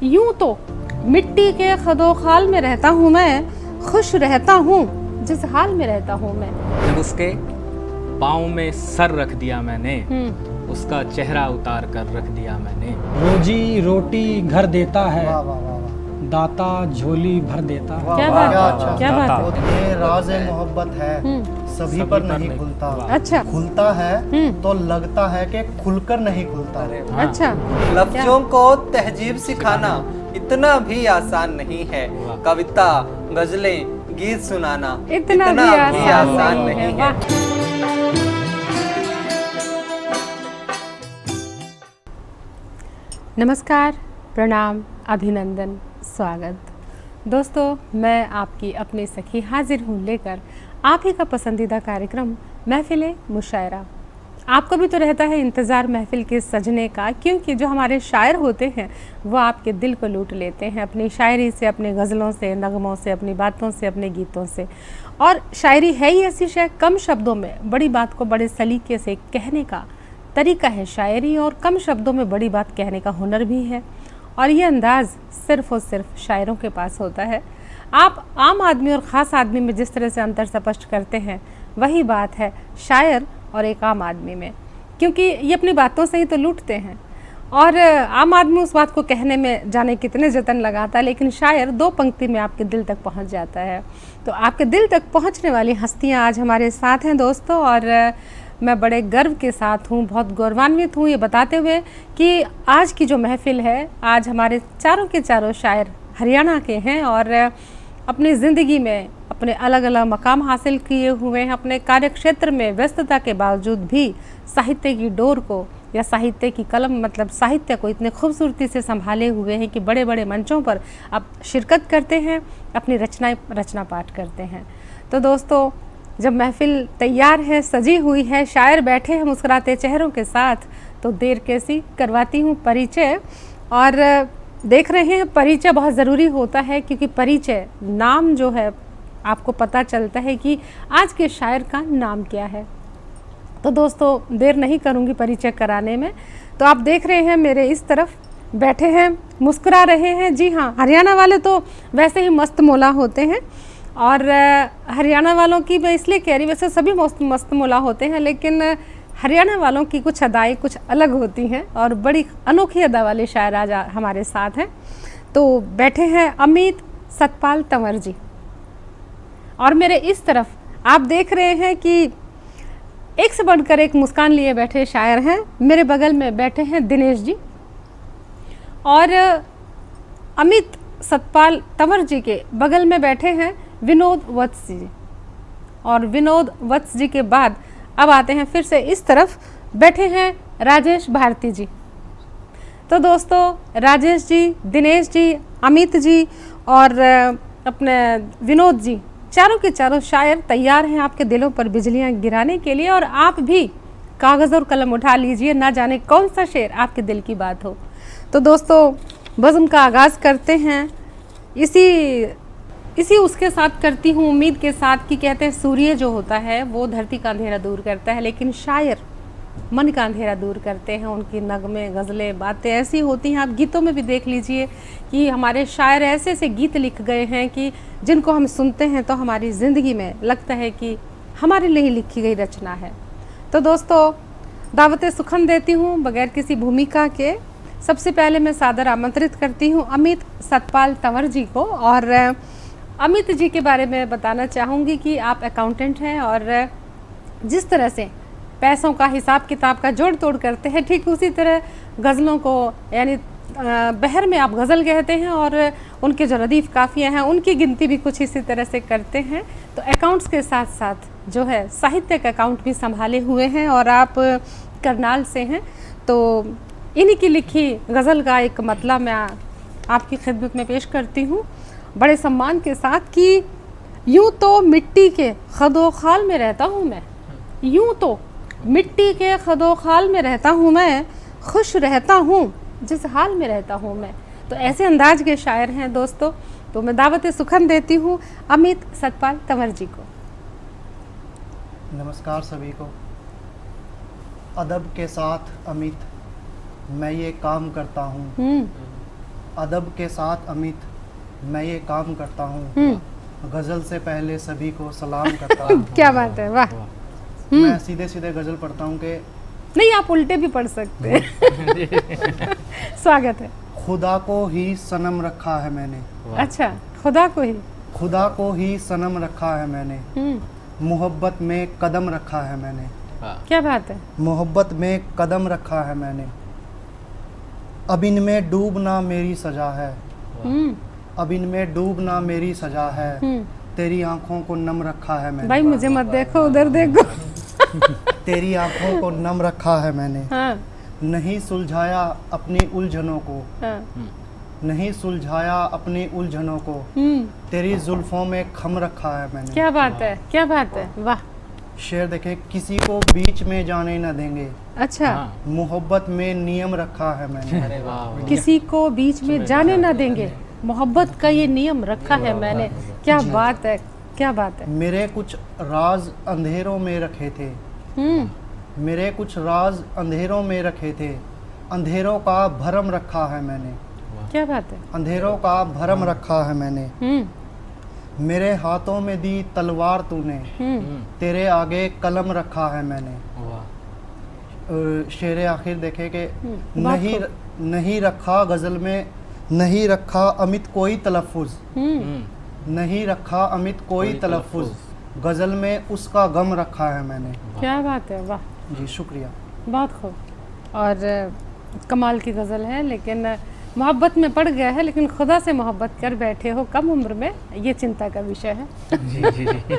यूं तो मिट्टी के खदोखाल में रहता हूँ मैं, खुश रहता हूँ जिस हाल में रहता हूँ मैं। जब उसके पाँव में सर रख दिया मैंने, उसका चेहरा उतार कर रख दिया मैंने। रोजी रोटी घर देता है, वाह वाह वाह वाह। दाता झोली भर देता है। क्या वाह, बात अच्छा। है, क्या बात है। ये राज मोहब्बत है, सभी पर नहीं खुलता। अच्छा। खुलता है तो लगता है कि खुलकर नहीं खुलता। अच्छा, लफ्जों को तहजीब सिखाना इतना भी आसान नहीं है। कविता, गजलें, गीत सुनाना इतना भी आसान नहीं है। वाह। नमस्कार, प्रणाम, अभिनंदन, स्वागत। दोस्तों, मैं आपकी अपनी सखी हाजिर हूँ लेकर आप ही का पसंदीदा कार्यक्रम महफिल मुशायरा। आपको भी तो रहता है इंतज़ार महफिल के सजने का, क्योंकि जो हमारे शायर होते हैं वो आपके दिल को लूट लेते हैं अपनी शायरी से, अपने गज़लों से, नगमों से, अपनी बातों से, अपने गीतों से। और शायरी है ही ऐसी शय, कम शब्दों में बड़ी बात को बड़े सलीके से कहने का तरीका है शायरी, और कम शब्दों में बड़ी बात कहने का हुनर भी है। और ये अंदाज़ सिर्फ़ और सिर्फ शायरों के पास होता है। आप आम आदमी और ख़ास आदमी में जिस तरह से अंतर स्पष्ट करते हैं, वही बात है शायर और एक आम आदमी में, क्योंकि ये अपनी बातों से ही तो लूटते हैं। और आम आदमी उस बात को कहने में जाने कितने जतन लगाता है, लेकिन शायर दो पंक्ति में आपके दिल तक पहुंच जाता है। तो आपके दिल तक पहुंचने वाली हस्तियां आज हमारे साथ हैं दोस्तों, और मैं बड़े गर्व के साथ हूँ, बहुत गौरवान्वित हूँ ये बताते हुए कि आज की जो महफिल है, आज हमारे चारों के चारों शायर हरियाणा के हैं और अपनी ज़िंदगी में अपने अलग अलग मकाम हासिल किए हुए हैं। अपने कार्यक्षेत्र में व्यस्तता के बावजूद भी साहित्य की डोर को या साहित्य की कलम मतलब साहित्य को इतने खूबसूरती से संभाले हुए हैं कि बड़े बड़े मंचों पर आप शिरकत करते हैं, अपनी रचना पाठ करते हैं। तो दोस्तों, जब महफिल तैयार है, सजी हुई है, शायर बैठे हैं मुस्कुराते चेहरों के साथ, तो देर कैसी करवाती हूँ परिचय। और देख रहे हैं, परिचय बहुत ज़रूरी होता है, क्योंकि परिचय नाम जो है आपको पता चलता है कि आज के शायर का नाम क्या है। तो दोस्तों, देर नहीं करूँगी परिचय कराने में। तो आप देख रहे हैं मेरे इस तरफ बैठे हैं, मुस्कुरा रहे हैं। जी हाँ, हरियाणा वाले तो वैसे ही मस्त मोला होते हैं, और हरियाणा वालों की मैं इसलिए कह रही, वैसे सभी मस्त मोला होते हैं, लेकिन हरियाणा वालों की कुछ अदाएँ कुछ अलग होती हैं, और बड़ी अनोखी अदा वाले शायर आज हमारे साथ हैं। तो बैठे हैं अमित सतपाल तंवर जी, और मेरे इस तरफ आप देख रहे हैं कि एक से बढ़कर एक मुस्कान लिए बैठे शायर हैं। मेरे बगल में बैठे हैं दिनेश जी, और अमित सतपाल तंवर जी के बगल में बैठे हैं विनोद वत्स जी, और विनोद वत्स जी के बाद अब आते हैं फिर से इस तरफ बैठे हैं राजेश भारती जी। तो दोस्तों, राजेश जी, दिनेश जी, अमित जी और अपने विनोद जी, चारों के चारों शायर तैयार हैं आपके दिलों पर बिजलियां गिराने के लिए। और आप भी कागज़ और कलम उठा लीजिए, ना जाने कौन सा शेर आपके दिल की बात हो। तो दोस्तों, बज़्म का आगाज़ करते हैं इसी उसके साथ करती हूँ उम्मीद के साथ कि कहते हैं सूर्य जो होता है वो धरती का अंधेरा दूर करता है, लेकिन शायर मन का अंधेरा दूर करते हैं। उनकी नगमे, गज़लें, बातें ऐसी होती हैं, आप गीतों में भी देख लीजिए कि हमारे शायर ऐसे ऐसे गीत लिख गए हैं कि जिनको हम सुनते हैं तो हमारी ज़िंदगी में लगता है कि हमारे लिए ही लिखी गई रचना है। तो दोस्तों, दावत सुखन देती हूँ बगैर किसी भूमिका के। सबसे पहले मैं सादर आमंत्रित करती हूँ अमित सतपाल तंवर जी को, और अमित जी के बारे में बताना चाहूँगी कि आप अकाउंटेंट हैं, और जिस तरह से पैसों का हिसाब किताब का जोड़ तोड़ करते हैं, ठीक उसी तरह गज़लों को, यानी बहर में आप गज़ल कहते हैं, और उनके जो रदीफ़ काफ़ियाँ हैं उनकी गिनती भी कुछ इसी तरह से करते हैं। तो अकाउंट्स के साथ साथ जो है साहित्य का अकाउंट भी संभाले हुए हैं, और आप करनाल से हैं। तो इन्हीं की लिखी गज़ल का एक मतला मैं आपकी खिदमत में पेश करती हूँ बड़े सम्मान के साथ कि यूं तो मिट्टी के खदोखाल में रहता हूँ मैं, यूं तो मिट्टी के खदोखाल में रहता हूँ मैं, खुश रहता हूँ जिस हाल में रहता हूँ मैं। तो ऐसे अंदाज के शायर हैं दोस्तों। तो मैं दावत सुखन देती हूँ अमित सतपाल तंवर जी को। नमस्कार सभी को। अदब के साथ अमित मैं ये काम करता हूँ, अदब के साथ अमित मैं ये काम करता हूँ। गजल से पहले सभी को सलाम करता हूँ। क्या बात है, वाह। मैं सीधे सीधे गजल पढ़ता हूँ कि नहीं, आप उल्टे भी पढ़ सकते हैं। स्वागत है। खुदा को ही सनम रखा है मैंने, अच्छा, खुदा को ही। खुदा को ही सनम रखा है मैंने, मोहब्बत में कदम रखा है मैंने, क्या बात है। मोहब्बत में कदम रखा है मैंने। अब इनमें डूबना मेरी सजा है, अब इनमें डूबना मेरी सजा है, तेरी आंखों को नम रखा है मैंने। भाई मुझे मत देखो, उधर देखो। तेरी आंखों को नम रखा है मैंने, हाँ, नहीं सुलझाया अपनी उलझनों को, हाँ। नहीं सुलझाया अपनी उलझनों को, तेरी जुल्फों में खम रखा है मैंने। क्या बात है, क्या बात है, वाह। शेर देखें, किसी को बीच में जाने न देंगे, अच्छा, मोहब्बत में नियम रखा है मैंने। किसी को बीच में जाने ना देंगे, मोहब्बत का ये नियम रखा है मैंने। क्या बात है, क्या बात है। मेरे कुछ राज अंधेरों में रखे थे, मेरे कुछ राज अंधेरों में रखे थे, अंधेरों का भरम रखा है मैंने, क्या बात है। अंधेरों का भरम रखा है मैंने। मेरे हाथों में दी तलवार तूने, तेरे आगे कलम रखा है मैंने। शेर आखिर देखे कि नहीं रखा गजल में, नहीं रखा अमित कोई तलफ़ुज़, नहीं रखा अमित कोई तलफ़ुज़, गजल में उसका गम रखा है मैंने। क्या बात है, वाह जी शुक्रिया। बहुत खूब। और कमाल की गज़ल है, लेकिन मोहब्बत में पड़ गया है, लेकिन खुदा से मोहब्बत कर बैठे हो कम उम्र में, ये चिंता का विषय है। जी जी जी।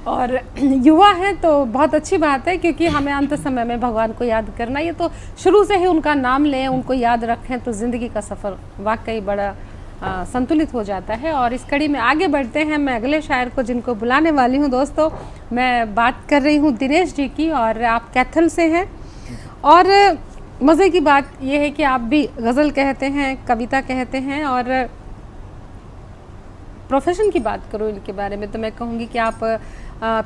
और युवा है तो बहुत अच्छी बात है, क्योंकि हमें अंत समय में भगवान को याद करना, ये तो शुरू से ही उनका नाम लें, उनको याद रखें, तो ज़िंदगी का सफ़र वाकई बड़ा संतुलित हो जाता है। और इस कड़ी में आगे बढ़ते हैं। मैं अगले शायर को जिनको बुलाने वाली हूँ दोस्तों, मैं बात कर रही हूँ दिनेश जी की, और आप कैथल से हैं। और मज़े की बात यह है कि आप भी गज़ल कहते हैं, कविता कहते हैं, और प्रोफेशन की बात करूँ इनके बारे में तो मैं कहूँगी कि आप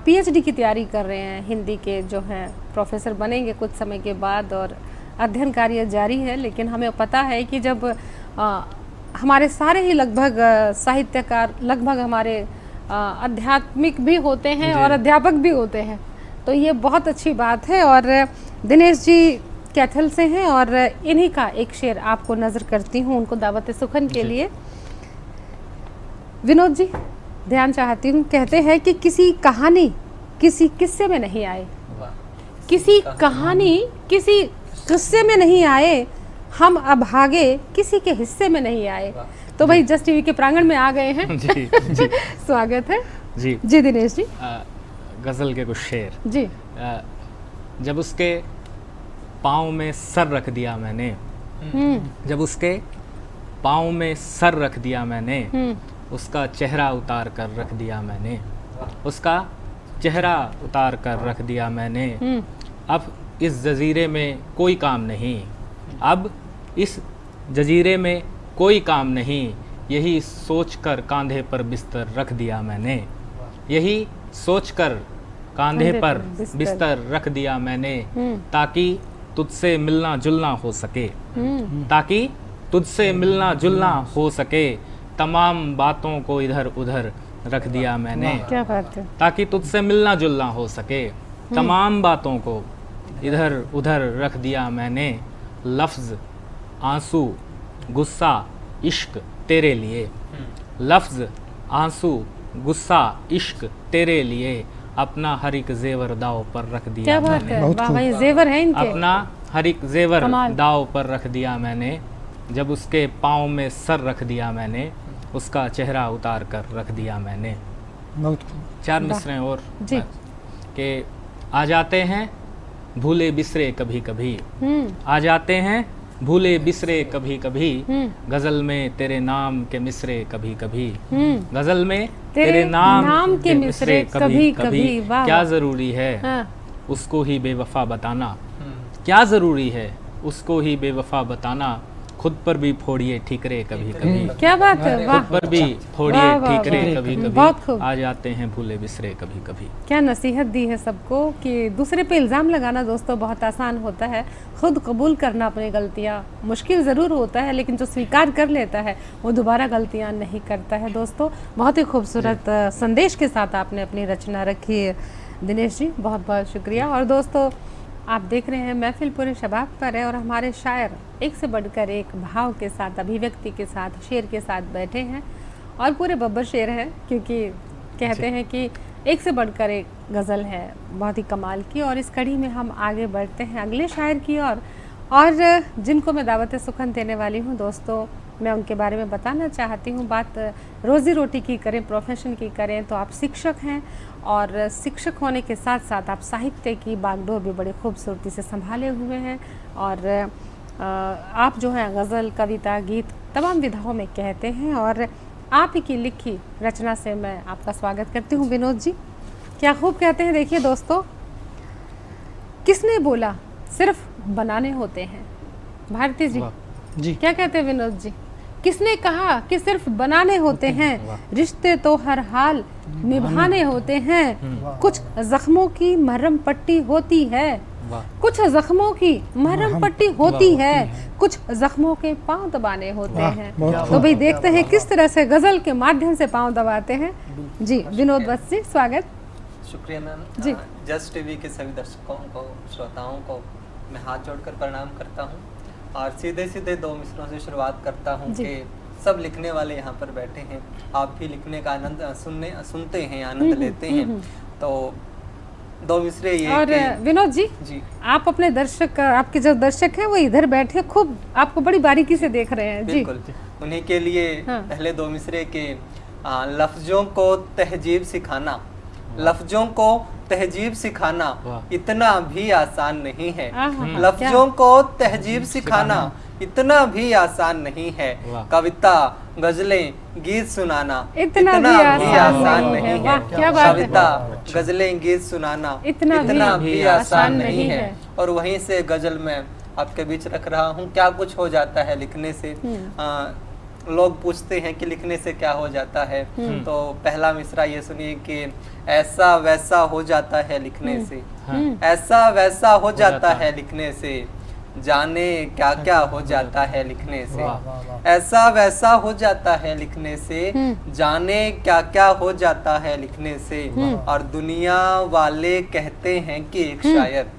पीएचडी की तैयारी कर रहे हैं, हिंदी के जो हैं प्रोफेसर बनेंगे कुछ समय के बाद, और अध्ययन कार्य जारी है। लेकिन हमें पता है कि जब हमारे सारे ही लगभग साहित्यकार लगभग हमारे आध्यात्मिक भी होते हैं और अध्यापक भी होते हैं, तो ये बहुत अच्छी बात है। और दिनेश जी कैथल से हैं, और इन्हीं का एक शेर आपको नज़र करती हूँ उनको दावत सुखन के लिए। विनोद जी, ध्यान चाहती हूँ। कहते हैं कि किसी कहानी किसी किस्से में नहीं आए, किसी कहानी किसी किस्से में नहीं आए, हम अभागे किसी के हिस्से में नहीं आए। तो भाई जस्ट टीवी के प्रांगण में आ गए हैं। जी जी। स्वागत है जी जी दिनेश जी। गज़ल के कुछ शेर। जी। जब उसके पाँव में सर रख दिया मैंने, जब उसके पाँव में सर रख दिया मैंने, उसका चेहरा उतार कर रख दिया मैंने, उसका चेहरा उतार कर रख दिया मैंने। अब इस जजीरे में कोई काम नहीं, अब इस जजीरे में कोई काम नहीं, यही सोचकर कांधे पर बिस्तर रख दिया मैंने, यही सोचकर कांधे पर बिस्तर रख दिया मैंने, ताकि तुझसे मिलना जुलना हो सके, ताकि तुझसे मिलना जुलना हो सके, तमाम बातों को इधर उधर रख दिया मैंने। क्या बात है। ताकि तुझसे मिलना जुलना हो सके, तमाम बातों को इधर उधर रख दिया मैंने। लफ्ज़ आंसू गुस्सा इश्क तेरे लिए, लफ्ज़ आंसू गुस्सा इश्क तेरे लिए, अपना हर एक जेवर दाव पर रख दिया। क्या बात है, वाह भाई, जेवर है इनके। अपना हर एक जेवर कमाल। दाव पर रख दिया मैंने, जब उसके पाँव में सर रख दिया मैंने, उसका चेहरा उतार कर रख दिया मैंने। बहुत चार मिसरें और जी। कि आ जाते हैं भूले बिसरे कभी कभी, आ जाते हैं भूले बिसरे कभी कभी, गजल में तेरे नाम के मिसरे कभी कभी, गजल में तेरे नाम के मिसरे कभी कभी, वाह, क्या वाह। जरूरी है हाँ। उसको ही बेवफा बताना, क्या जरूरी है उसको ही बेवफा बताना, खुद पर भी फोड़िए ठीकरे कभी कभी, क्या बात है, वाह खुद पर भी फोड़िए वाह, वाह, ठीकरे वाह। कभी बहुत कभी, खूब। आ जाते हैं भूले बिसरे कभी कभी। क्या नसीहत दी है सबको कि दूसरे पे इल्ज़ाम लगाना दोस्तों बहुत आसान होता है, खुद कबूल करना अपनी गलतियाँ मुश्किल ज़रूर होता है, लेकिन जो स्वीकार कर लेता है वो दोबारा गलतियाँ नहीं करता है। दोस्तों बहुत ही खूबसूरत संदेश के साथ आपने अपनी रचना रखी है दिनेश जी, बहुत बहुत शुक्रिया। और दोस्तों आप देख रहे हैं महफिल पूरे शबाब पर है और हमारे शायर एक से बढ़कर एक भाव के साथ, अभिव्यक्ति के साथ, शेर के साथ बैठे हैं और पूरे बब्बर शेर हैं, क्योंकि कहते हैं कि एक से बढ़कर एक गज़ल है बहुत ही कमाल की। और इस कड़ी में हम आगे बढ़ते हैं अगले शायर की ओर, और जिनको मैं दावत सुखन देने वाली हूँ दोस्तों, मैं उनके बारे में बताना चाहती हूँ। बात रोज़ी रोटी की करें, प्रोफेशन की करें, तो आप शिक्षक हैं और शिक्षक होने के साथ साथ आप साहित्य की बागडोर भी बड़ी खूबसूरती से संभाले हुए हैं। और आप जो हैं गज़ल, कविता, गीत तमाम विधाओं में कहते हैं, और आप ही की लिखी रचना से मैं आपका स्वागत करती हूँ विनोद जी। क्या खूब कहते हैं, देखिए दोस्तों, किसने बोला सिर्फ बनाने होते हैं। भारती जी जी क्या कहते हैं विनोद जी? किसने कहा कि सिर्फ बनाने होते हैं, रिश्ते तो हर हाल निभाने होते हैं। कुछ जख्मों की मरहम पट्टी होती है, कुछ जख्मों की मरहम पट्टी होती है, कुछ जख्मों के पांव दबाने होते हैं। तो भाई देखते हैं किस तरह से गजल के माध्यम से पांव दबाते हैं। जी विनोद बस जी, स्वागत। शुक्रिया मैम जी। जस्ट टीवी के सभी दर्शकों को, श्रोताओं को मैं हाथ जोड़कर प्रणाम करता हूँ और सीधे सीधे दो मिसरों से शुरुआत करता हूँ जी। कि सब लिखने वाले यहाँ पर बैठे हैं, आप भी लिखने का आनंद सुनते हैं, आनंद लेते हैं। तो दो मिसरे ये और कि विनोद जी, जी आप अपने दर्शक, आपके जो दर्शक हैं वो इधर बैठे खूब आपको बड़ी बारीकी से देख रहे हैं। जी बिल्कुल, उन्हीं के लिए हाँ। पहले दो मिसरे के लफ्जों को तहजीब सिखाना, लफ्जों को तहजीब सिखाना इतना भी आसान नहीं है। आहा, लफ्जों को तहजीब सिखाना इतना भी आसान नहीं है। कविता, गजलें, गीत सुनाना इतना भी आसान नहीं है। वाह, क्या बात है। कविता, गजलें, गीत सुनाना इतना भी आसान नहीं है। और वहीं से गजल में आपके बीच रख रहा हूँ, क्या कुछ हो जाता है लिखने से। लोग पूछते हैं कि लिखने से क्या हो जाता है, तो पहला मिसरा ये सुनिए कि ऐसा वैसा हो जाता है लिखने से, ऐसा वैसा हो जाता है लिखने से, जाने क्या क्या हो जाता है लिखने से, ऐसा वैसा हो जाता है लिखने से, जाने क्या क्या हो जाता है लिखने से। और दुनिया वाले कहते हैं कि एक शायर,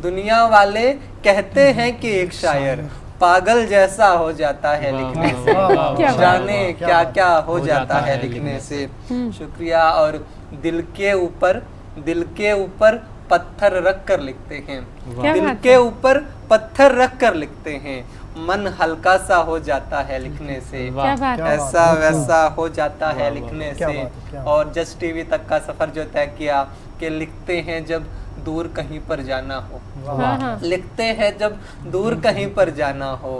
दुनिया वाले कहते हैं कि एक शायर पागल जैसा हो जाता है लिखने से, जाने क्या क्या हो जाता है लिखने से। शुक्रिया। और दिल के ऊपर पत्थर रख कर लिखते हैं, दिल के ऊपर पत्थर रख कर लिखते हैं, मन हल्का सा हो जाता है लिखने से, ऐसा वैसा हो जाता है लिखने से। और जस्ट टीवी तक का सफर जो तय किया कि लिखते हैं जब दूर कहीं पर जाना हो, लिखते हैं जब दूर कहीं पर जाना हो,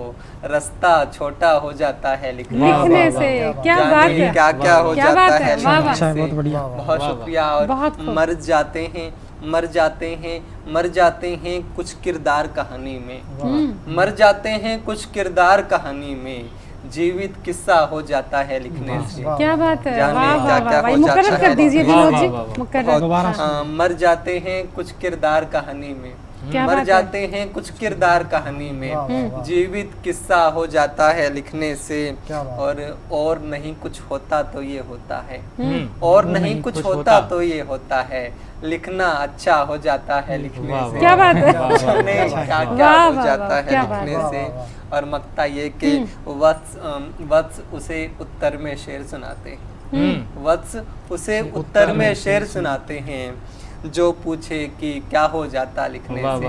रास्ता छोटा हो जाता है लिखने से। क्या बात है, क्या क्या हो जाता है अच्छा, बहुत बढ़िया। बहुत शुक्रिया। और मर जाते हैं, मर जाते हैं, मर जाते हैं कुछ किरदार कहानी में, मर जाते हैं कुछ किरदार कहानी में, जीवित किस्सा हो जाता है लिखने से। क्या बात है, जाने वाह क्या वाह क्या वाह, हो मुकर्रर जाता कर है। दीजिए विनोद जी, मुकर्रर। दोबारा मर जाते हैं कुछ किरदार कहानी में, क्या मर बात जाते हैं कुछ किरदार कहानी में, जीवित किस्सा हो जाता है लिखने से। और नहीं कुछ होता तो ये होता है, और नहीं कुछ होता तो ये होता है, लिखना अच्छा हो जाता है लिखने से। क्या बात है, क्या क्या हो जाता है लिखने से। और मक्ता ये कि वत्स उसे उत्तर में शेर सुनाते हैं, वत्स उसे उत्तर में शेर सुनाते हैं, जो पूछे कि क्या हो जाता लिखने से,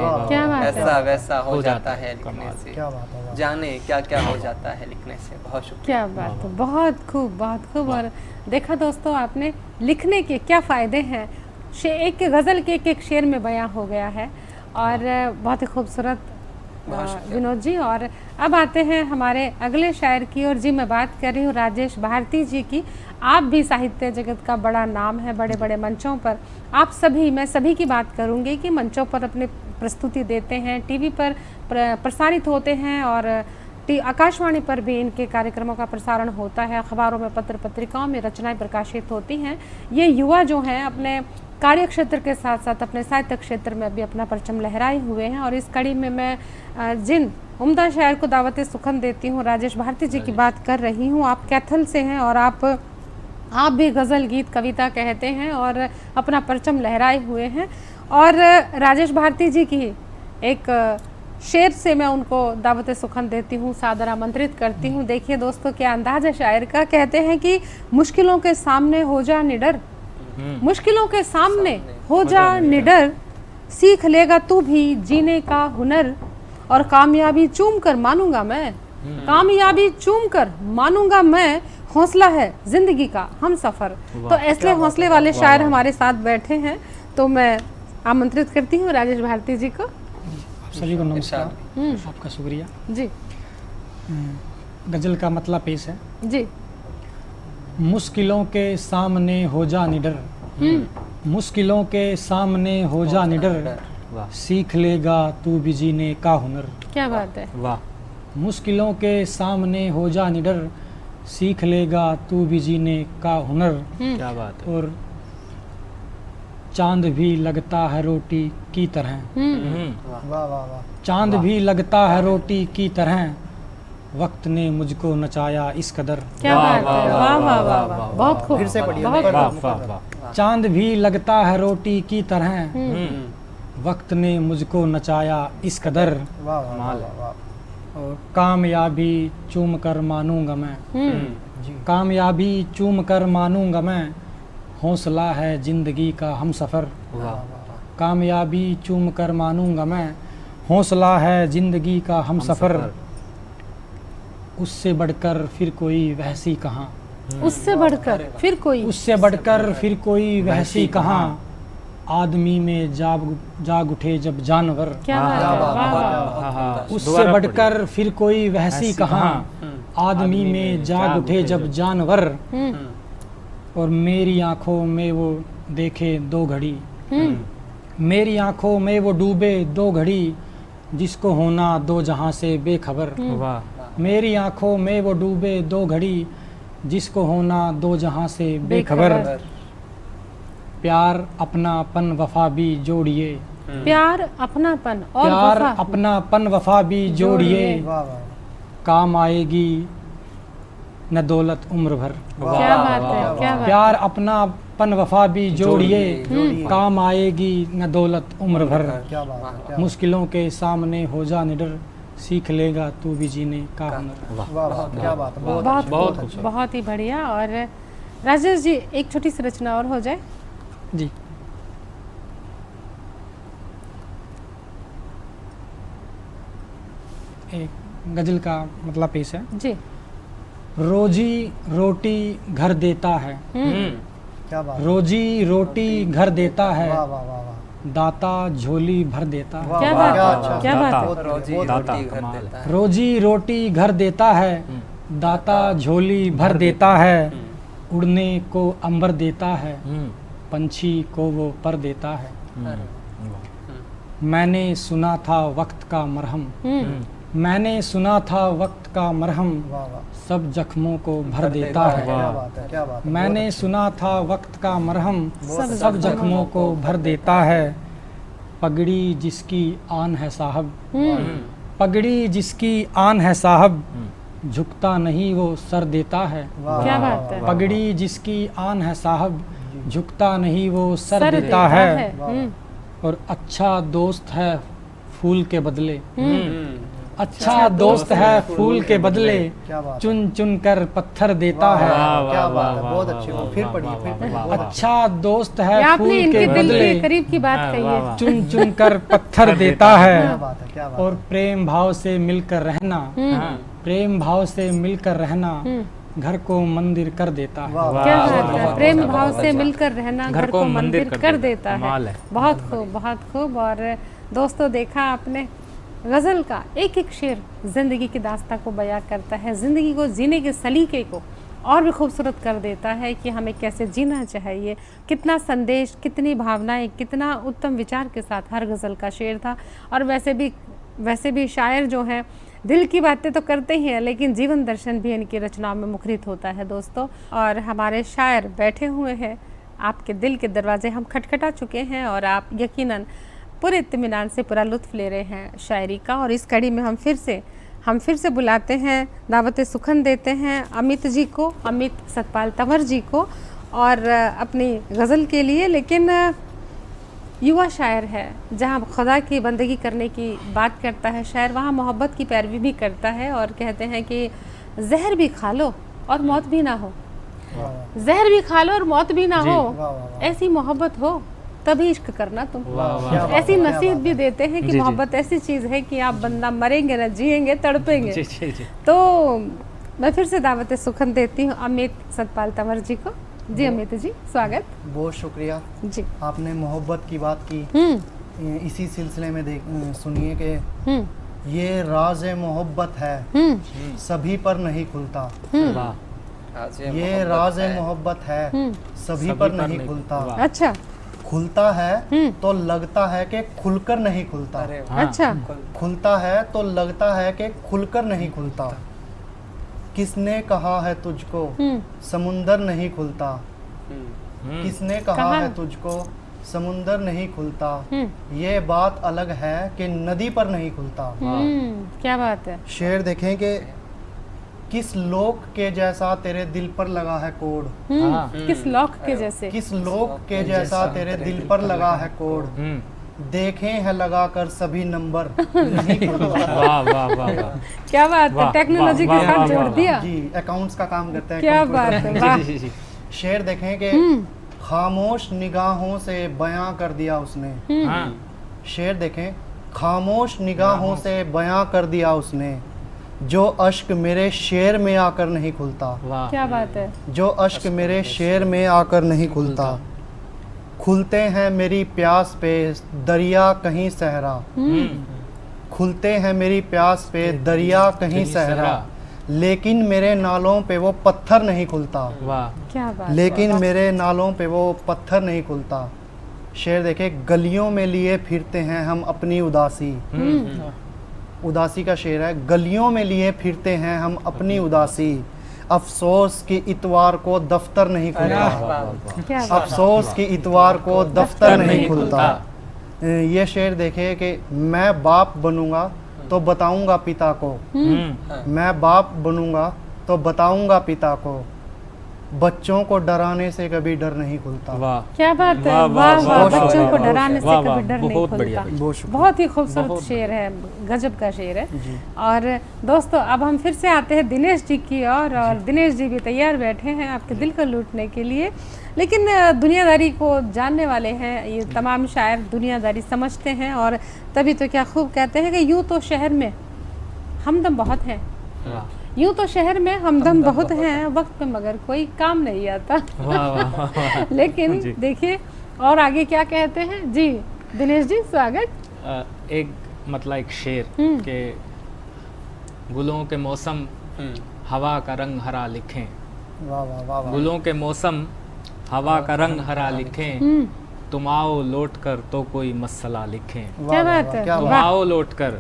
ऐसा वैसा हो जाता है लिखने से, जाने क्या क्या हो जाता है लिखने से। बहुत शुक्रिया। क्या बात है, बहुत खूब, बहुत खूब। और देखा दोस्तों आपने लिखने के क्या फ़ायदे हैं, एक गज़ल के एक शेर में बयां हो गया है, और बहुत ही खूबसूरत विनोद जी। और अब आते हैं हमारे अगले शायर की, और जी मैं बात कर रही हूँ राजेश भारती जी की। आप भी साहित्य जगत का बड़ा नाम है, बड़े बड़े मंचों पर आप सभी, मैं सभी की बात करूँगी कि मंचों पर अपनी प्रस्तुति देते हैं, टीवी पर प्रसारित होते हैं, और आकाशवाणी पर भी इनके कार्यक्रमों का प्रसारण होता है, अखबारों में, पत्र पत्रिकाओं में रचनाएं प्रकाशित होती हैं। ये युवा जो हैं अपने कार्य क्षेत्र के साथ साथ अपने साहित्य क्षेत्र में भी अपना परचम लहराए हुए हैं। और इस कड़ी में मैं जिन उम्दा शायर को दावत सुखन देती हूँ, राजेश भारती जी की बात कर रही हूँ। आप कैथल से हैं और आप भी गज़ल, गीत, कविता कहते हैं और अपना परचम लहराए हुए हैं। और राजेश भारती जी की एक शेर से मैं उनको दावत सुखन देती हूँ, सादर आमंत्रित करती हूँ। देखिए दोस्तों क्या अंदाज है शायर का। कहते हैं कि मुश्किलों के सामने हो जा निडर, मुश्किलों के सामने हो जा निडर, सीख लेगा तू भी जीने का हुनर, और कामयाबी चूम कर मानूंगा मैं, कामयाबी चूम कर मानूंगा मैं, हौसला है जिंदगी का हम सफ़र। तो ऐसे हौसले वाले शायर हमारे साथ बैठे हैं, तो मैं आमंत्रित करती हूँ राजेश भारती जी को। आप सभी को नमस्कार, आपका शुक्रिया जी। गज़ल का मतलब पेश है। जी। मुश्किलों के सामने हो जा निडर, मुश्किलों के सामने हो जा निडर, सीख लेगा तू भी जीने का हुनर। क्या बात है, वाह। मुश्किलों के सामने हो जा निडर, सीख लेगा तू भी जीने का हुनर। क्या बात है। और चांद भी लगता है रोटी की तरह, वाह वाह वाह। चांद भी लगता है रोटी की तरह, वक्त ने मुझको नचाया इस कदर। क्या बात है, वाह वाह वाह वाह, बहुत खूब। फिर से पढ़िए। बहुत वाह खूब। वाह वाह। चांद भी लगता है रोटी की तरह, वक्त ने मुझको नचाया इस कदर। वाह वाह वाह वाह। और कामयाबी चूम कर मानूंगा मैं, कामयाबी चूम कर मानूंगा मैं, हौसला है जिंदगी का हम सफ़र। कामयाबी चूम कर मानूंगा मैं, हौसला है जिंदगी का हम सफ़र। उससे बढ़कर फिर कोई वहसी कहाँ, उससे बढ़कर फिर कोई, उससे बढ़कर फिर कोई वहसी कहाँ, आदमी में जाग उठे जब जानवर। क्या बात है, वाह वाह। उससे बढ़कर फिर कोई वहसी कहाँ, आदमी में जाग उठे जब जानवर। और मेरी आंखों में वो देखे दो घड़ी, मेरी आंखों में वो डूबे दो घड़ी, जिसको होना दो जहां से बेखबर। वाह। मेरी आंखों में वो डूबे दो घड़ी, जिसको होना दो जहां से बेखबर। प्यार अपनापन वफा भी जोड़िए, प्यार अपनापन और प्यार वफा अपनापन वफा भी जोड़िए, वाह वाह। काम आएगी न दौलत उम्र भर। क्या बात है, क्या बात। प्यार अपनापन वफा भी जोड़िए, काम आएगी न दौलत उम्र भर। क्या बात है, क्या मुश्किलों के सामने हो जा निडर, सीख लेगा तू भी जीने का हुनर। वाह वाह, क्या बात है। बहुत बहुत अच्छी, बहुत खूब, खूब। बहुत ही बढ़िया। और राजेश जी एक छोटी सी रचना और हो जाए। जी। एक गजल का मतलब पेश है। जी। रोजी रोटी घर देता है, क्या बात है। रोजी रोटी घर देता है, वाह वाह वाह वाह। दाता झोली भर देता है। वाह, क्या वाह, बात है, अच्छा। क्या बात है। बहुत बढ़िया, रोजी बहुत दाता रोटी घर कमाल देता है। है। रोजी रोटी घर देता है, दाता झोली भर देता है, उड़ने को अंबर देता है, पंछी को वो पर देता है। मैंने सुना था वक्त का मरहम, मैंने सुना था वक्त का मरहम, वाह वाह। सब जख्मों को भर देता है। क्या बात है, क्या बात है। मैंने सुना था वक्त का मरहम, सब जख्मों को भर देता है। पगड़ी जिसकी आन है साहब, पगड़ी जिसकी आन है साहब, झुकता नहीं वो सर देता है। वाह, क्या वाह, बात वाह, है। वाह। पगड़ी जिसकी आन है साहब, झुकता नहीं वो सर सर देता है। हम्म। और अच्छा दोस्त है फूल के बदले, अच्छा दोस्त है फूल के बदले, क्या बात है। चुन चुन कर पत्थर देता वाह, है। वाह, क्या वाह, बात है। वाह, बहुत वाह, अच्छी। वाह, फिर वाह, पढ़िए, वाह, फिर पढ़िए। वाह, बहुत अच्छा दोस्त ये है आपने फूल इनके के दिल बदले, के करीब की बात हाँ, कही वाह, है। वाह। चुन चुन कर पत्थर देता क्या है। बात है, क्या बात और प्रेम भाव से मिलकर रहना, प्रेम भाव से मिलकर रहना, घर को मंदिर कर देता है। वाह, वाह। क्या वाह, बात वाह, है। वाह, प्रेम वाह, भाव वाह, से वाह। मिलकर रहना घर को मंदिर कर देता है। कमाल है। बहुत खूब, बहुत खूब। और दोस्तों देखा आपने, गज़ल का एक एक शेर ज़िंदगी की दास्तां को बयां करता है, ज़िंदगी को जीने के सलीके को और भी खूबसूरत कर देता है कि हमें कैसे जीना चाहिए। कितना संदेश, कितनी भावनाएं, कितना उत्तम विचार के साथ हर गज़ल का शेर था। और वैसे भी शायर जो हैं दिल की बातें तो करते ही हैं, लेकिन जीवन दर्शन भी इनकी रचनाओं में मुखरित होता है दोस्तों। और हमारे शायर बैठे हुए हैं, आपके दिल के दरवाजे हम खटखटा चुके हैं और आप यकीनन पूरे इत्मीनान से पूरा लुत्फ़ ले रहे हैं शायरी का। और इस कड़ी में हम फिर से बुलाते हैं, दावत सुखन देते हैं अमित जी को, अमित सतपाल तंवर जी को, और अपनी गज़ल के लिए। लेकिन युवा शायर है, जहाँ खुदा की बंदगी करने की बात करता है शायर, वहाँ मोहब्बत की पैरवी भी करता है। और कहते हैं कि जहर भी खा लो और मौत भी ना हो, जहर भी खा लो और मौत भी ना हो, ऐसी मोहब्बत हो तभी इश्क करना तुम। ऐसी नसीहत भी देते हैं कि मोहब्बत ऐसी चीज़ है कि आप बंदा मरेंगे ना जिएंगे, तड़पेंगे। तो मैं फिर से दावत सुखन देती हूँ अमित सतपाल तंवर जी को। जी अमित जी, स्वागत। बहुत शुक्रिया जी। आपने मोहब्बत की बात की, इसी सिलसिले में सुनिए कि ये राज मोहब्बत है, सभी पर नहीं खुलता। ये राज मोहब्बत है, सभी पर नहीं खुलता। अच्छा। खुलता है तो लगता है कि खुलकर नहीं खुलता। अच्छा। खुलता है तो लगता है कि खुलकर नहीं खुलता। किसने कहा है तुझको समुंदर नहीं खुलता। किसने कहा है तुझको समुंदर नहीं खुलता। ये बात अलग है कि नदी पर नहीं खुलता। क्या बात है। शेर देखें कि किस लोक के जैसा तेरे दिल पर लगा है कोड। किस लोक के जैसे, किस लोक के जैसा तेरे दिल पर लगा है कोड। देखे हैं लगा कर सभी नंबर नहीं खुलता। वाह वाह वाह वाह, क्या बात है, टेक्नोलॉजी के साथ जोड़ दिया जी, अकाउंट्स का काम करते हैं। क्या बात है, वाह। शेर देखें कि खामोश निगाहों से बयां कर दिया उसने। शेर देखें, खामोश निगाहों से बयां कर दिया उसने, जो अश्क मेरे शेर में आकर नहीं खुलता। क्या बात है। जो अश्क मेरे शेर में आकर नहीं खुलता। खुलते हैं मेरी प्यास पे दरिया कहीं सहरा। खुलते हैं मेरी प्यास पे दरिया कहीं सहरा, लेकिन मेरे नालों पे वो पत्थर नहीं खुलता। क्या बात। लेकिन मेरे नालों पे वो पत्थर नहीं खुलता। शेर देखे, गलियों में लिए फिरते हैं हम अपनी उदासी। उदासी का शेर है, गलियों में लिए फिरते हैं हम अपनी उदासी, अफसोस की इतवार को दफ्तर नहीं खुलता। अफसोस की इतवार को दफ्तर नहीं खुलता। ये शेर देखे कि मैं बाप बनूंगा तो बताऊंगा पिता को। मैं बाप बनूंगा तो बताऊंगा पिता को, बच्चों को डराने से कभी डर नहीं खुलता। क्या बात है, वाह वाह। बच्चों को डराने से कभी डर नहीं खुलता। बहुत ही खूबसूरत शेर है, गजब का शेर है। और दोस्तों अब हम फिर से आते हैं दिनेश जी की और दिनेश जी भी तैयार बैठे हैं आपके दिल को लूटने के लिए। लेकिन दुनियादारी को जानने वाले हैं, ये तमाम शायर दुनियादारी समझते हैं, और तभी तो क्या खूब कहते हैं कि यूँ तो शहर में हमदम बहुत हैं, यूँ तो शहर में हमदम बहुत हैं, वक्त पे मगर कोई काम नहीं आता। लेकिन देखिए और आगे क्या कहते हैं। जी दिनेश जी, स्वागत। एक शेर के गुलों के मौसम हवा का रंग हरा लिखें। गुलों के मौसम हवा का रंग हरा लिखें, तुम आओ लौट कर तो कोई मसला लिखें। क्या बात है। तुम आओ लौट कर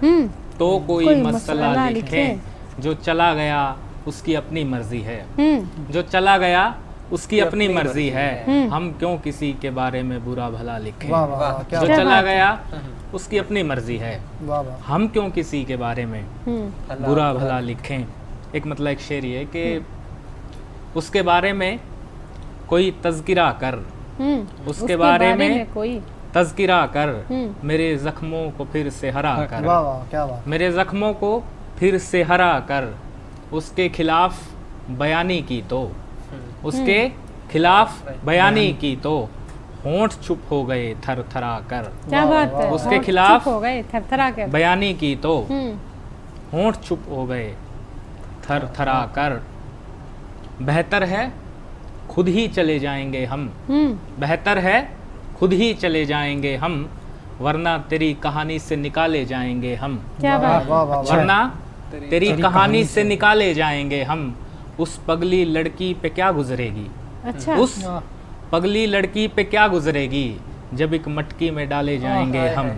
तो कोई मसला लिखें, जो चला गया उसकी अपनी मर्जी है। जो चला गया उसकी अपनी मर्जी है, हम क्यों किसी के बारे में बुरा भला लिखें। जो चला गया उसकी अपनी मर्जी है, हम क्यों किसी के बारे में बुरा भला लिखें। एक शेर ये कि उसके बारे में कोई तज़किरा कर, उसके बारे में कोई तज़किरा कर, मेरे जख्मों को फिर से हरा कर। मेरे जख्मों को फिर से हरा कर, उसके खिलाफ बयानी की तो, उसके खिलाफ बयानी की तो, होंठ चुप हो गए थर थरा कर। क्या बात है। उसके खिलाफ हो गए थर थरा कर बयानी की तो, होंठ चुप हो गए थर थरा कर। बेहतर है खुद ही चले जाएंगे हम, बेहतर है खुद ही चले जाएंगे हम, वरना तेरी कहानी से निकाले जाएंगे हम। क्या बात। वरना तेरी कहानी से निकाले जाएंगे हम। उस पगली लड़की पे क्या गुजरेगी। अच्छा। उस पगली लड़की पे क्या गुजरेगी, जब एक मटकी में डाले जाएंगे हम।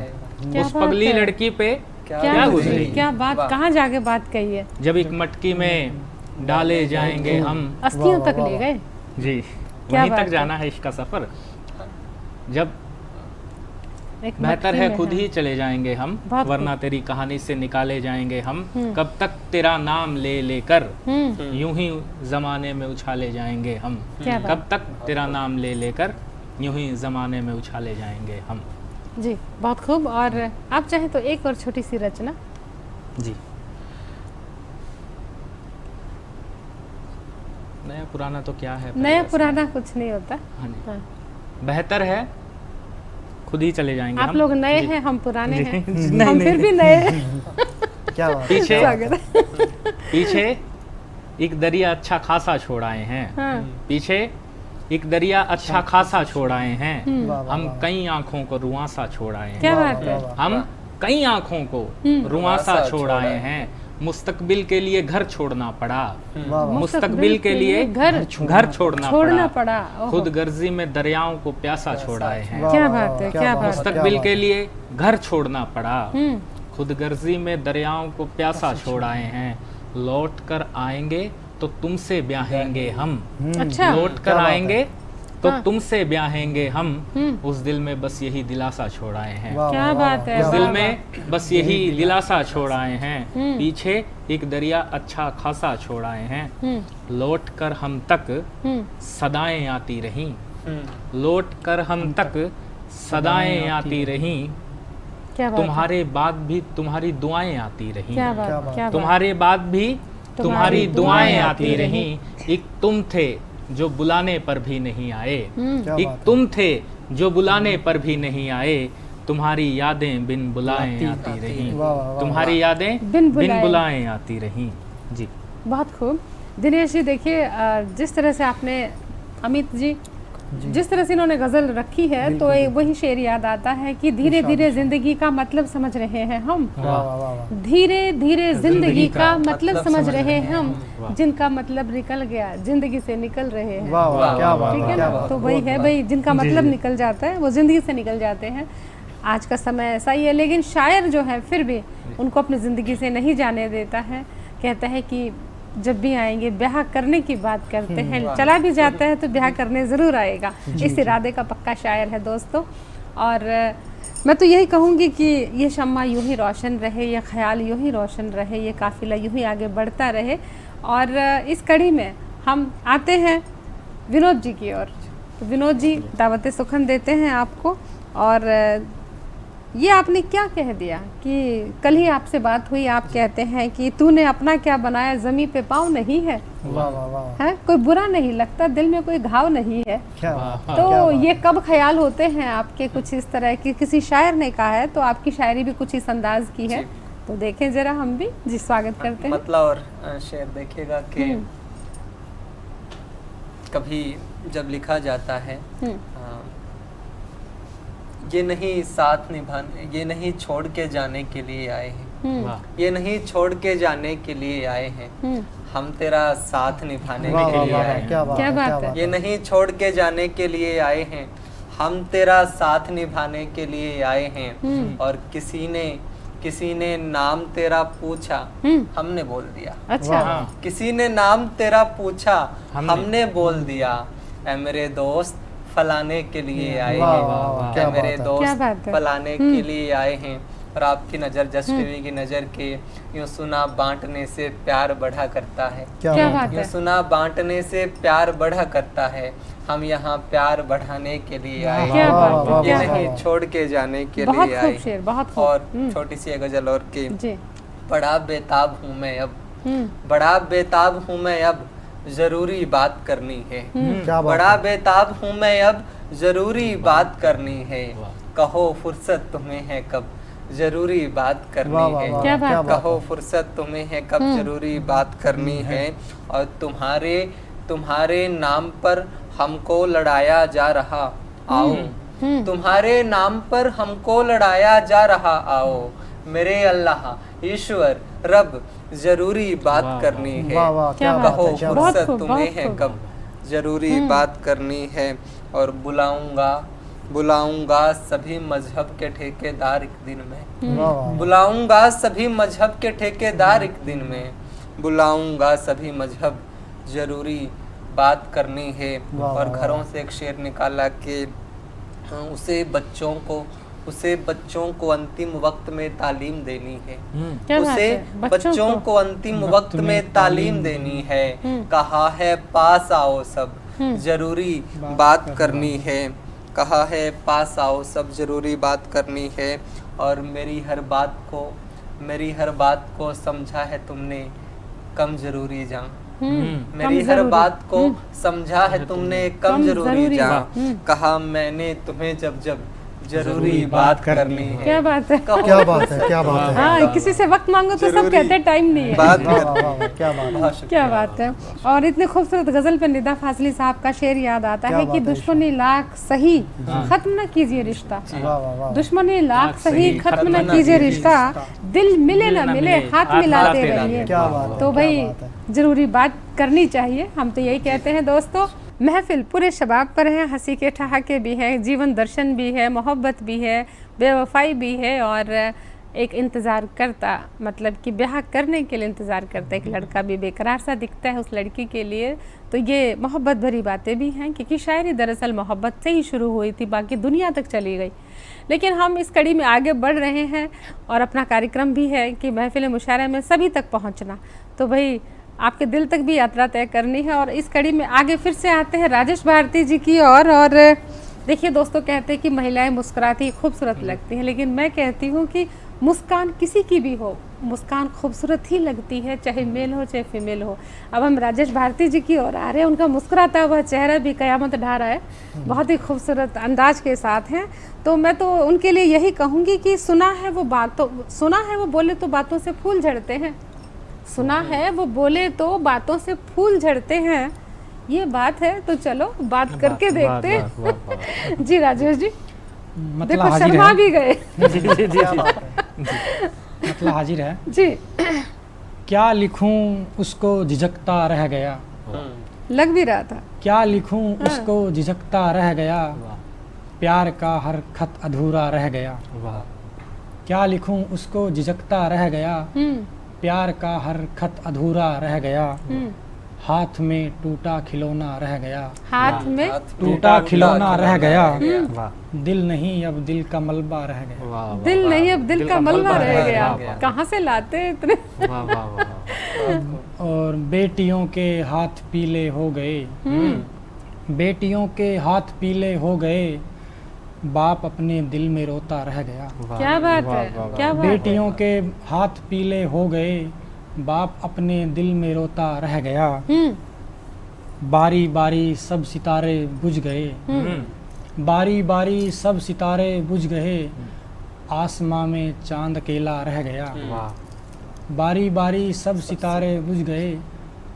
उस पगली लड़की पे क्या गुजरी। क्या बात, वाह। कहाँ जाके बात कही है। जब एक मटकी में डाले जाएंगे हम। अस्थियों वाह, तक वाह, ले वाह। गए। जी, क्या वहीं बात तक है। जाना है इसका सफर। जब एक बेहतर मटकी है में खुद है। ही चले जाएंगे हम, बहुत वरना तेरी कहानी से निकाले जाएंगे हम। हम्म। कब तक तेरा नाम ले लेकर हम्म, यूं ही जमाने में उछाले जाएंगे हम। क्या बात। कब तक तेरा नाम ले लेकर यूं ही जमाने में उछाले जाएंगे हम। जी बहुत खूब। और आप चाहें तो एक और छोटी सी रचना। जी, नया पुराना तो क्या है, नया पहले पुराना कुछ नहीं होता। से। हाँ जी। हाँ। बेहतर है खुद ही चले जाएंगे आप हम। लोग नए जी। हैं, हम पुराने जी। हैं। नहीं, हम नहीं, फिर भी नए हैं। क्या बात है, पीछे- क्या बात है। स्वागत है। पीछे एक दरिया अच्छा खासा छोड़ आए हैं। हाँ। पीछे एक दरिया अच्छा खासा छोड़ आए हैं। वाह, वाह, हम वाह। कई आंखों को रुआंसा छोड़ आए हैं। क्या वाह, बात वाह, है। वाह, वाह। हम कई आंखों को रुआंसा रुआंसा छोड़ छोड़ आए आए हैं। मुस्तकबिल के लिए घर छोड़ना पड़ा। वाह, वाह। मुस्तकबिल के लिए घर घर छोड़ना पड़ा। ओहो। खुद गर्जी में दरियाओं को प्यासा छोड़ आए हैं। वाह, क्या वाह, बात वाह, है, क्या क्या बात बात है, है। क्या मुस्तकबिल बात के है। लिए घर छोड़ना पड़ा। हम्म, खुद गर्जी में दरियाओं को प्यासा छोड़ आए हैं। लौट कर आएंगे तो तुमसे ब्याहेंगे हम। अच्छा। लौट क्या कर बात है। आएंगे तो हाँ। तुमसे ब्याहेंगे हम। हम्म। उस दिल में बस यही दिलासा छोड़ आए हैं। वाह, क्या वाह, बात वाह, है, क्या उस वाह, दिल बात है। में बस यही दिलासा छोड़ आए हैं। हम्म। पीछे एक दरिया अच्छा खासा छोड़ आए हैं। हम्म, लौट कर हम तक हम्म, सदाएं आती रहीं। लौट कर हम तक सदाएं आती रहीं। क्या बात है। तुम्हारे बाद भी तुम्हारी दुआएं आती रहीं। क्या क्या बात, बात। क्या बात। तुम्हारे बाद भी तुम्हारी दुआएं आती रहीं। एक तुम थे जो बुलाने पर भी नहीं आए। क्या एक बात है। तुम थे जो बुलाने पर भी नहीं आए। तुम्हारी यादें बिन बुलाएं आती रहीं। वाह, वाह, वाह, तुम्हारी यादें बिन बिन बुलाए। बुलाएं आती रहीं। जी, बहुत खूब। दिनेश जी देखिए, जिस तरह से आपने, अमित जी जिस तरह से इन्होंने गज़ल रखी है, तो वही शेर याद आता है कि धीरे धीरे जिंदगी का मतलब समझ रहे हैं हम। वाह, वाह, वाह, वाह। धीरे धीरे जिंदगी का मतलब समझ रहे हैं हम। वाह। जिनका मतलब निकल गया जिंदगी से निकल रहे हैं। वाह, वाह, क्या बात ठीक है क्या ना, बात तो है, वही बहुत है बात। भाई, जिनका मतलब निकल जाता है वो जिंदगी से निकल जाते हैं। आज का समय ऐसा ही है, लेकिन शायर जो है फिर भी उनको अपनी ज़िंदगी से नहीं जाने देता है। कहता है कि जब भी आएंगे ब्याह करने की बात करते हैं, चला भी जाता है तो ब्याह करने ज़रूर आएगा। इस इरादे का पक्का शायर है दोस्तों। और मैं तो यही कहूँगी कि ये शम्मा यूं ही रोशन रहे, ये ख्याल यूं ही रोशन रहे, ये काफ़िला यूं ही आगे बढ़ता रहे। और इस कड़ी में हम आते हैं विनोद जी की ओर। तो विनोद जी दावत सुखन देते हैं आपको। और ये आपने क्या कह दिया कि कल ही आपसे बात हुई, आप कहते हैं कि तूने अपना क्या बनाया, ज़मीं पे पाँव नहीं है, वाह, वाह, वाह। है कोई बुरा नहीं लगता, दिल में कोई घाव नहीं है। क्या बात है, तो क्या बात है। ये कब ख्याल होते हैं आपके कुछ इस तरह की? किसी शायर ने कहा है तो आपकी शायरी भी कुछ इस अंदाज की है, तो देखें जरा हम भी। जी स्वागत करते हैं। मतलब और शेर देखिएगा कि कभी जब लिखा जाता है ये नहीं साथ निभाने, ये नहीं छोड़ के जाने के लिए आए हैं, वाह। ये नहीं छोड़ के जाने के लिए आए हैं, हम तेरा साथ निभाने वाह, के वाह, लिए वाह, आए हैं। क्या बात क्या है, बात क्या है। बात ये है। नहीं छोड़ के जाने के लिए आए हैं, हम तेरा साथ निभाने के लिए आए हैं। और किसी ने नाम तेरा पूछा, हमने बोल दिया। अच्छा। हाँ। किसी ने नाम तेरा पूछा, हमने हमने बोल दिया। ऐ मेरे दोस्त फलाने के लिए आए वाह, हैं, वाह, वाह, ऐ क्या मेरे बात है। क्या दोस्त बात है। फलाने के लिए आए हैं। और आपकी नज़र जस टीवी की नज़र के यूं सुना बांटने से प्यार बढ़ा करता है, क्या बात बात यूं है। सुना बांटने से प्यार बढ़ा करता है, हम यहाँ प्यार बढ़ाने के लिए आए क्या हैं, बात है, वाह, ये क्या वाह, नहीं वाह। छोड़ के जाने के बहुत लिए खूब आए शेर, हैं। बहुत खूब। और छोटी सी एक गजल और की, जी। बड़ा बेताब हूँ मैं अब, हम्म, बड़ा बेताब हूँ मैं अब, जरूरी बात करनी है। क्या बात बड़ा है। बेताब हूँ मैं अब, जरूरी बात करनी है। वाह। कहो फुर्सत तुम्हें है कब, जरूरी बात वाह, करनी वाह, है। वाह, क्या बात क्या है। बात कहो है। फुर्सत तुम्हें है कब, जरूरी बात करनी है। और तुम्हारे नाम पर हमको लड़ाया जा रहा, आओ तुम्हारे नाम पर हमको लड़ाया जा रहा, आओ मेरे अल्लाह ईश्वर रब, जरूरी बात वाह, करनी है। वाह, वाह, क्या क्या बात बात कहो है, क्या बहुत बात है। फुर्सत खूब, तुम्हें बहुत है खूब। कब, जरूरी बात करनी है। और बुलाऊंगा बुलाऊंगा सभी मजहब के ठेकेदार एक दिन में, वाह वाह बुलाऊंगा सभी मजहब के ठेकेदार एक दिन में, बुलाऊंगा सभी मजहब, जरूरी बात करनी है। वाह, और वाह, घरों से एक शेर निकाला कि उसे बच्चों को अंतिम वक्त में तालीम देनी है, क्या बात उसे है? बच्चों को अंतिम वक्त में तालीम देनी है। कहा है पास आओ सब, जरूरी बात करनी है। कहा है पास आओ सब, जरूरी बात करनी है। और मेरी हर बात को समझा है तुमने, कम जरूरी जान। मेरी हर बात को समझा है तुमने, कम जरूरी जान। कहा मैंने तुम्हें जब जब जरूरी बात करनी है। क्या बात है? क्या बात है, क्या बात है, हाँ, किसी से वक्त मांगो तो सब जरूरी कहते हैं टाइम नहीं है। बात वाह कर- वाह वाह वाह, क्या बात है, बहुत शुक्रिया। क्या बात है। और इतने खूबसूरत गजल पे निदा फाजली साहब का शेर याद आता क्या है कि बात है, दुश्मनी लाख सही खत्म न कीजिए रिश्ता, वाह वाह वाह, दुश्मनी लाख सही सही खत्म न खत्म न कीजिए कीजिए रिश्ता, दिल मिले ना मिले हाथ मिलाते मिलाते रहिए। क्या बात है, तो क्या भाई बात है। जरूरी बात करनी चाहिए, हम तो यही कहते हैं दोस्तों। महफिल पूरे शबाब पर है, हंसी के ठहाके भी है, जीवन दर्शन भी है, मोहब्बत भी है, बेवफाई भी है, और एक इंतज़ार करता, मतलब कि ब्याह करने के लिए इंतज़ार करता एक लड़का भी बेकरार सा दिखता है उस लड़की के लिए। तो ये मोहब्बत भरी बातें भी हैं, क्योंकि शायरी दरअसल मोहब्बत से ही शुरू हुई थी, बाकी दुनिया तक चली गई। लेकिन हम इस कड़ी में आगे बढ़ रहे हैं और अपना कार्यक्रम भी है कि महफिल मुशायरा में सभी तक पहुँचना। तो भाई आपके दिल तक भी यात्रा तय करनी है। और इस कड़ी में आगे फिर से आते हैं राजेश भारती जी की और देखिए दोस्तों, कहते हैं कि महिलाएं मुस्कुराती खूबसूरत लगती हैं, लेकिन मैं कहती हूँ कि मुस्कान किसी की भी हो, मुस्कान खूबसूरत ही लगती है, चाहे मेल हो चाहे फीमेल हो। अब हम राजेश भारती जी की ओर आ रहे हैं, उनका मुस्कुराता हुआ चेहरा भी कयामत ढा रहा है, बहुत ही खूबसूरत अंदाज के साथ हैं। तो मैं तो उनके लिए यही कहूँगी कि सुना है वो बोले तो बातों से फूल झड़ते हैं, सुना है वो बोले तो बातों से फूल झड़ते हैं, ये बात है। तो चलो बात करके देखते हैं। जी राजेश जी, मतलब देखो हाजिर शर्मा है, भी गए। क्या बात है, मतलब हाजिर है। जी, क्या लिखूं उसको झिझकता रह गया, लग भी रहा था। क्या लिखूं उसको झिझकता रह गया, प्यार का हर खत अधूरा रह गया। क्या लिखूं उसको झिझकता रह गया, प्यार का हर खत अधूरा रह गया। हाथ में टूटा खिलौना रह गया, हाथ में टूटा खिलौना रह गया। वाह दिल नहीं अब दिल का मलबा रह गया। वाह दिल नहीं, अब दिल का मलबा रह रह गया। गया। कहाँ से लाते हैं इतने? वाह वाह वाह। और बेटियों के हाथ पीले हो गए, बेटियों के हाथ पीले हो गए, बाप अपने दिल में रोता रह गया। क्या बात है, क्या बात है। बेटियों के हाथ पीले हो गए, बाप अपने दिल में रोता रह गया। बारी बारी सब सितारे बुझ गए, बारी बारी सब सितारे बुझ गए, आसमां में चांद अकेला रह गया। वाह बारी बारी सब सितारे बुझ गए,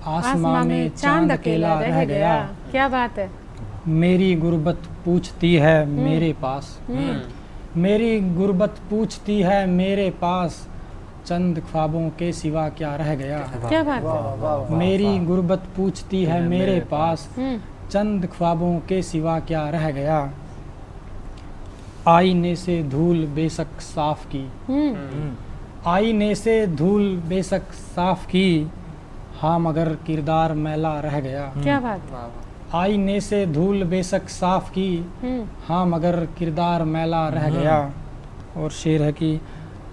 आसमां में चांद अकेला रह गया। क्या बात है। मेरी गुर्बत पूछती है मेरे पास, मेरी गुर्बत पूछती है मेरे पास, चंद ख्वाबों के सिवा क्या रह गया। क्या बात है। वाह वाह, मेरी गुर्बत पूछती है मेरे पास, चंद ख्वाबों के सिवा क्या रह गया। आईने से धूल बेशक साफ की, आईने से धूल बेशक साफ की, हाँ मगर किरदार मैला रह गया। क्या बात है। आईने से धूल बेशक साफ की, हाँ मगर किरदार मैला रह गया। और शेर है कि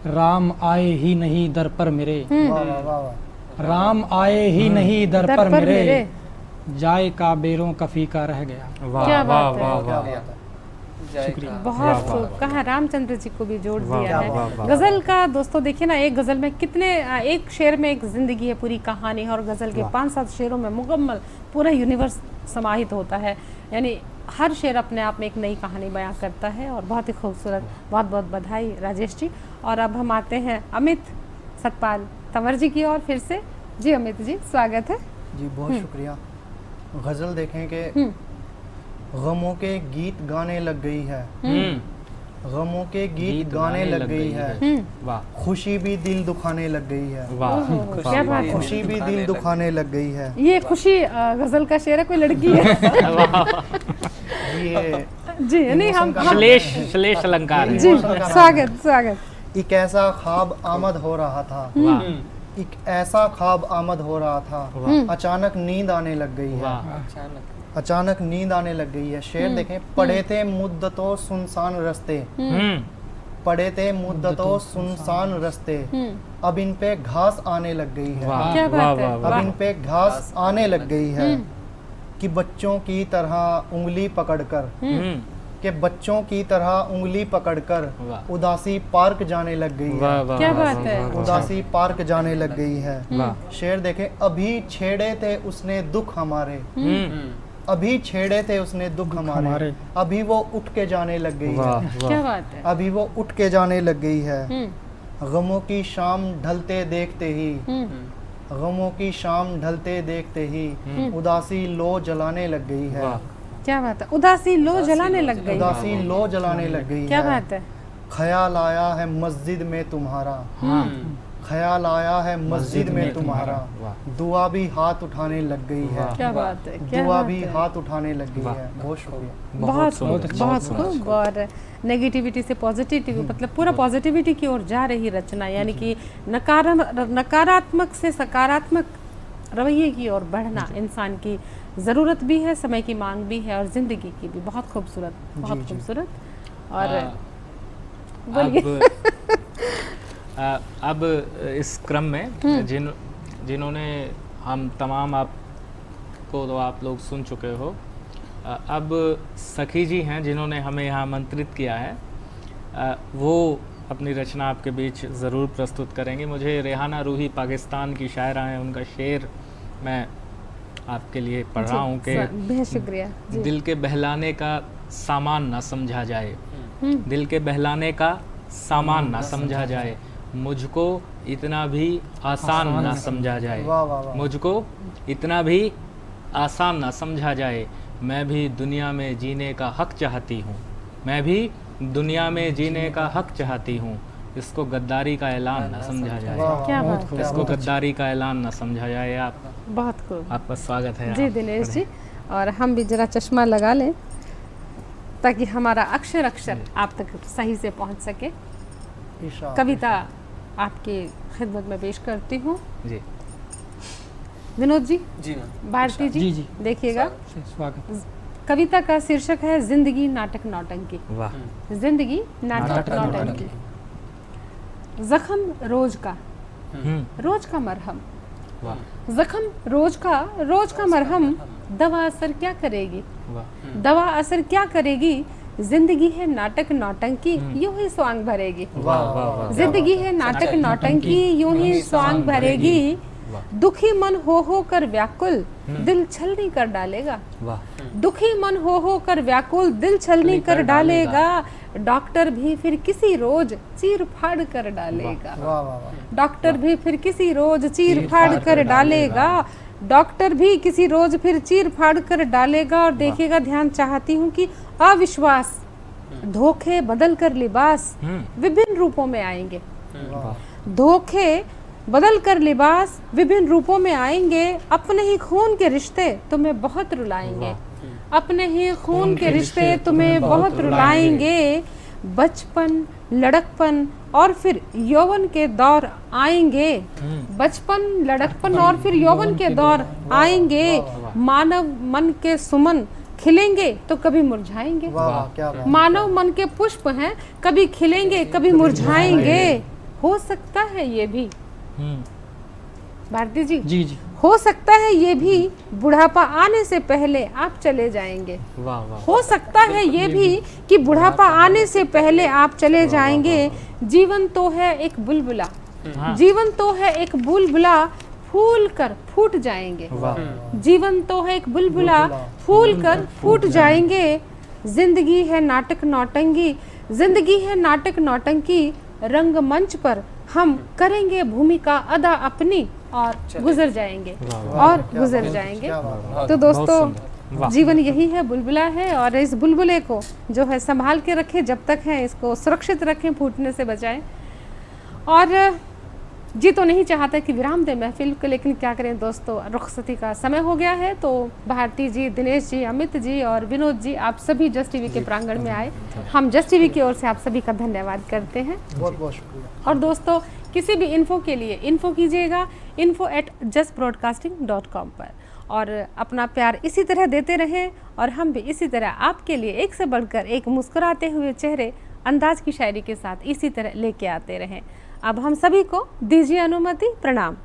राम आए ही नहीं दर पर मेरे, वाह वाह वाह वाह, राम आए ही नहीं दर दर पर पर मेरे, मेरे। जाए का बेरों का फीका रह गया। क्या बात है। क्या बात है, शुक्रिया। बहुत खूब कहा, रामचंद्र जी को भी जोड़ दिया वाह, वाह, है। वाह, गजल का दोस्तों देखिए ना, एक गजल में कितने, एक शेर में एक जिंदगी है, पूरी कहानी है, और गजल के 5-7 शेरों में मुकम्मल पूरा यूनिवर्स समाहित होता है। यानी हर शेर अपने आप में एक नई कहानी बयां करता है, और बहुत ही खूबसूरत। बहुत बहुत बधाई राजेश जी। और अब हम आते हैं अमित सतपाल तंवर जी की और फिर से। जी अमित जी, स्वागत है। जी बहुत शुक्रिया। गजल देखें कि गमों के गीत गाने लग गई है, गमों के गीत गाने लग गई है, वाह खुशी भी दिल दुखाने लग गई है, वाह ओहो, क्या बात है। खुशी भी दिल दुखाने लग गई है। ये खुशी गजल का शेर है, कोई लड़की है? ये जी नहीं हम श्लेष अलंकार है। जी स्वागत एक ऐसा ख्वाब आमद हो रहा था, वाह एक ऐसा ख्वाब आमद हो रहा था, अचानक नींद आने लग गई है, वाह अचानक नींद आने लग गई है। शेर देखें, पड़े थे मुद्दतों सुनसान रस्ते, पड़े थे मुद्दतों सुनसान रस्ते, अब इन पे घास आने लग गई है, वाह क्या वाह बात है। वाह अब वाह इन पे घास आने लग गई है कि बच्चों की तरह उंगली पकड़कर, कि बच्चों की तरह उंगली पकड़कर वाह। उदासी पार्क जाने लग गई वाह है, वाह क्या वाह, बात वाह, है। वाह, वाह, उदासी पार्क जाने लग गई है। वाह शेर देखें, अभी छेड़े थे उसने दुख हमारे, अभी छेड़े थे उसने दुख हमारे, अभी वो उठ के जाने लग गई वाह है, क्या वाह बात है। अभी वो उठ के जाने लग गई है। गमों की शाम ढलते देखते ही, गमों की शाम ढलते देखते ही उदासी लो जलाने लग गई है, वाह क्या बात है। उदासी लो जलाने लग गई। उदासी लो जलाने लग गई क्या है। बात है। ख्याल आया है मस्जिद में तुम्हारा, ख्याल आया है मस्जिद में तुम्हारा, वाह। दुआ भी हाथ उठाने लग गई है, क्या बात है। क्या दुआ बात भी है। हाथ उठाने लग गई वाह। है। बहुत शुक्रिया। बहुत सुंदर, खूब, बहुत सुंदर। खूब। और नेगेटिविटी से पॉजिटिविटी, मतलब पूरा पॉजिटिविटी की ओर जा रही रचना, यानी कि नकारात्मक से सकारात्मक रवैये की ओर बढ़ना इंसान की ज़रूरत भी है, समय की मांग भी है और ज़िंदगी की भी। बहुत खूबसूरत, बहुत जी। खूबसूरत। और बोलिए। अब इस क्रम में जिन्होंने हम तमाम आपको तो आप लोग सुन चुके हो, अब सखी जी हैं जिन्होंने हमें यहाँ आमंत्रित किया है, वो अपनी रचना आपके बीच ज़रूर प्रस्तुत करेंगे। मुझे रेहाना रूही पाकिस्तान की शायरा हैं, उनका शेर मैं आपके लिए पढ़ रहा हूँ कि बेहद शुक्रिया जी। दिल के बहलाने का सामान ना समझा जाए, दिल के बहलाने का सामान ना समझा जाए, मुझको इतना भी आसान ना समझा जाए, वाह वाह वाह। मुझको इतना भी आसान ना समझा जाए, मैं भी दुनिया में जीने का हक चाहती हूँ, मैं भी दुनिया में जीने का हक चाहती हूँ, इसको गद्दारी का ऐलान ना समझा जाए, वाह, क्या बहुत बात खूब, है। इसको गद्दारी का ऐलान ना समझा जाए। आप बहुत खूब आपका स्वागत है। जी आप दिनेश जी। पढ़ें। और हम भी जरा चश्मा लगा लें ताकि हमारा अक्षर अक्षर आप तक सही से पहुंच सके। इशाक। कविता आपकी खिदमत में पेश करती हूँ। जी विनोद जी, जी मैम। भारती जी, जी। देखिएगा। स्वागत। कविता का शीर्षक है जिंदगी नाटक नौटंकी। वाह जिंदगी नाटक नौटंकी। जख्म रोज का, रोज का मरहम, वाह जख्म रोज का मरहम, दवा असर क्या करेगी, वाह दवा असर क्या करेगी, जिंदगी है नाटक नौटंकी, यूं ही स्वांग भरेगी। वाह वाह वाह। जिंदगी है नाटक नौटंकी, यूं ही स्वांग भरेगी, दुखी मन हो कर व्याकुल, दिल छलनी कर डालेगा, वाह दुखी मन हो कर व्याकुल, दिल छलनी कर डालेगा, डॉक्टर भी फिर किसी रोज चीर फाड़ कर डालेगा, वाह वाह वाह। डॉक्टर भी फिर किसी रोज चीर फाड़ कर डालेगा, डॉक्टर भी किसी रोज फिर चीर फाड़ कर डालेगा। और देखिएगा, ध्यान चाहती हूँ कि अविश्वास, धोखे बदल कर लिबास विभिन्न रूपों में आएंगे, धोखे बदल कर लिबास विभिन्न रूपों में आएंगे, अपने ही खून के रिश्ते तुम्हें बहुत रुलाएंगे, अपने ही खून के रिश्ते तुम्हें बहुत रुलाएंगे, बचपन लड़कपन और फिर यौवन के दौर आएंगे, बचपन लड़कपन और फिर यौवन के दौर आएंगे, मानव मन के सुमन खिलेंगे तो कभी मुरझाएंगे, वाह वाह, क्या बात। मानव मन के पुष्प हैं, कभी खिलेंगे कभी मुरझाएंगे, हो सकता है ये भी, भारती जी, जी जी। हो सकता है ये भी बुढ़ापा आने से पहले आप चले जाएंगे, वाह वाह हो सकता है ये भी कि बुढ़ापा आने से पहले आप चले जाएंगे, जीवन तो है एक बुलबुला, जीवन तो है एक बुलबुला, फूल कर फूट जाएंगे, जीवन तो है एक बुलबुला, फूल कर फूट जाएंगे, जिंदगी है नाटक नौटंकी, जिंदगी है नाटक नौटंकी, रंगमंच पर हम करेंगे भूमिका अदा अपनी और गुजर जाएंगे, और गुजर जाएंगे। क्या बात। तो दोस्तों, जीवन यही है, बुलबुला है, और इस बुलबुले को जो है संभाल के रखें, जब तक है इसको सुरक्षित रखें, फूटने से बचाएं। और जी तो नहीं चाहता कि विराम दे महफिल को, लेकिन क्या करें दोस्तों, रुखसती का समय हो गया है। तो भारती जी, दिनेश जी, अमित जी और विनोद जी, आप सभी जस्ट टीवी के प्रांगण में आए। हम जस्ट टीवी की ओर से आप सभी का धन्यवाद करते हैं। बहुत बहुत शुक्रिया। और दोस्तों, किसी भी इन्फो के लिए इन्फो कीजिएगा info@justbroadcasting.com पर, और अपना प्यार इसी तरह देते रहें और हम भी इसी तरह आपके लिए एक से बढ़कर एक मुस्कुराते हुए चेहरे अंदाज की शायरी के साथ इसी तरह लेके आते रहें। अब हम सभी को दीजिए अनुमति। प्रणाम।